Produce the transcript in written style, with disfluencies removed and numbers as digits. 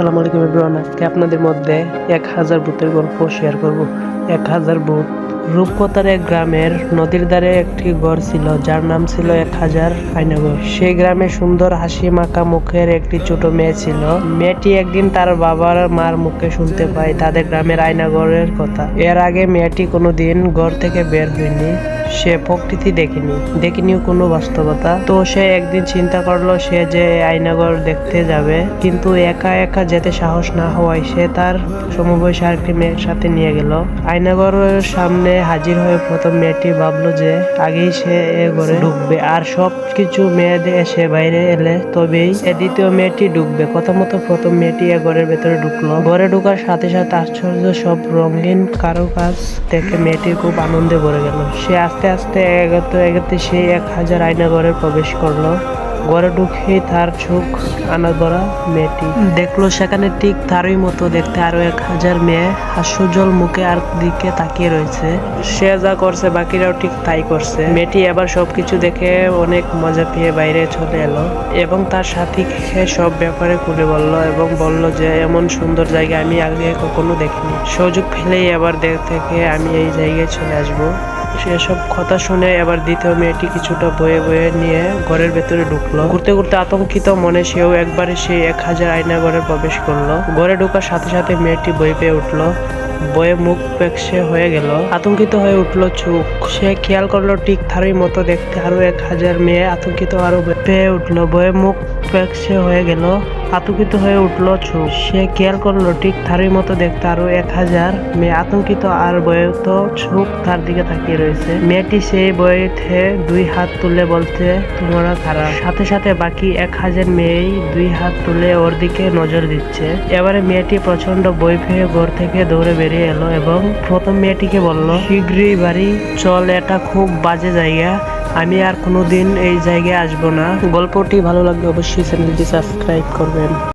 আসসালামু আলাইকুম এভরিওয়ান। আজকে আপনাদের মধ্যে 1000 ভূতের গল্প শেয়ার করব। 1000 ভূত। রূপকথার এক গ্রামের নদীর ধারে একটি ঘর ছিল, যার নাম ছিল 1000 আয়নাঘর। সেই গ্রামে সুন্দর হাসি মাখা মুখের একটি ছোট মেয়ে ছিল। মেয়েটি একদিন তার বাবার মার মুখে শুনতে পায় তাদের গ্রামের আয়নাঘরের কথা। এর আগে মেয়েটি কোনোদিন ঘর থেকে বের হয়নি, সে প্রকৃতি দেখিনি কোনো বাস্তবতা। তো সে একদিন চিন্তা করলো সে যে আয়নাঘর দেখতে যাবে, কিন্তু একা একা যেতে সাহস না হওয়ায় সে তার সমবয়সী আরেকটি মেয়ের সাথে নিয়ে গেল। আয়নাঘরের সামনে হাজির হয়ে প্রথম মেয়েটি ভাবলো যে আগেই সে এ ঘরে ঢুকবে, আর সব কিছু মেয়েদের এসে বাইরে এলে তবেই দ্বিতীয় মেয়েটি ঢুকবে। কথা মতো প্রথম মেয়েটি এ ঘরের ভেতরে ঢুকলো। ঘরে ঢুকার সাথে সাথে আশ্চর্য সব রঙিন কারুকাজ দেখে মেয়েটির খুব আনন্দে ভরে গেল। সে আস্তে আস্তে এগোতে সেই 1000 আয়নাঘরে প্রবেশ করলো। ঘরে ঢুকেই তার চোখ আনাগোড়া মেয়েটি দেখলো সেখানে ঠিক তারই মতো দেখতে আরো 1000 মেয়ে হাস্যজ্জ্বল মুখে আর দিকে তাকিয়ে রয়েছে। সে যা করছে বাকিরাও ঠিক তাই করছে। মেয়েটি এবার সবকিছু দেখে অনেক মজা পেয়ে বাইরে চলে এলো এবং তার সাথীকে সব ব্যাপারে খুলে বলল এবং বলল যে এমন সুন্দর জায়গা আমি আগে কখনো দেখিনি। সুযোগ পেলেই এবার থেকে আমি এই জায়গায় চলে আসবো। সেসব কথা শুনে এবার দ্বিতীয় মেয়েটি কিছুটা বয়ে নিয়ে ঘরের ভেতরে ঢুকলো। ঘুরতে ঘুরতে আতঙ্কিত মনে সেও একবারে সেই 1000 আয়নাঘরে প্রবেশ করলো। ঘরে ঢোকার সাথে সাথে মেয়েটি ভয় পেয়ে উঠলো, বয়ে মুখ ফ্যাকাশে হয়ে গেল, আতঙ্কিত হয়ে উঠলো চোখ। সে খেয়াল করলো ঠিক তারই মতো দেখতে আরো 1000 মেয়ে আতঙ্কিত আরো পেয়ে উঠলো, বয়ে মুখ ফ্যাকাশে হয়ে গেল, আতঙ্কিত হয়ে উঠলো চোখ। সে খেয়াল করলো ঠিক তারই মতো দেখতে আরো 1000 মেয়ে আতঙ্কিত আর বয়ত চোখ তার দিকে তাকিয়ে রয়েছে। মেয়েটি সেই বইতে 2 হাত তুলে বলতে তোমরা কারা। সাথে সাথে বাকি 1000 মেয়েই 2 হাত তুলে ওর দিকে নজর দিচ্ছে। এবারে মেয়েটি প্রচন্ড ভয় পেয়ে ঘর থেকে দৌড়ে বেরিয়ে এলো এবং প্রথম মেয়েটিকে বলল, শীঘ্রই বাড়ি চল, এটা খুব বাজে জায়গা, আমি আর কোনোদিন এই জায়গায় আসবো না। গল্পটি ভালো লাগলে অবশ্যই চ্যানেলটি সাবস্ক্রাইব করবেন।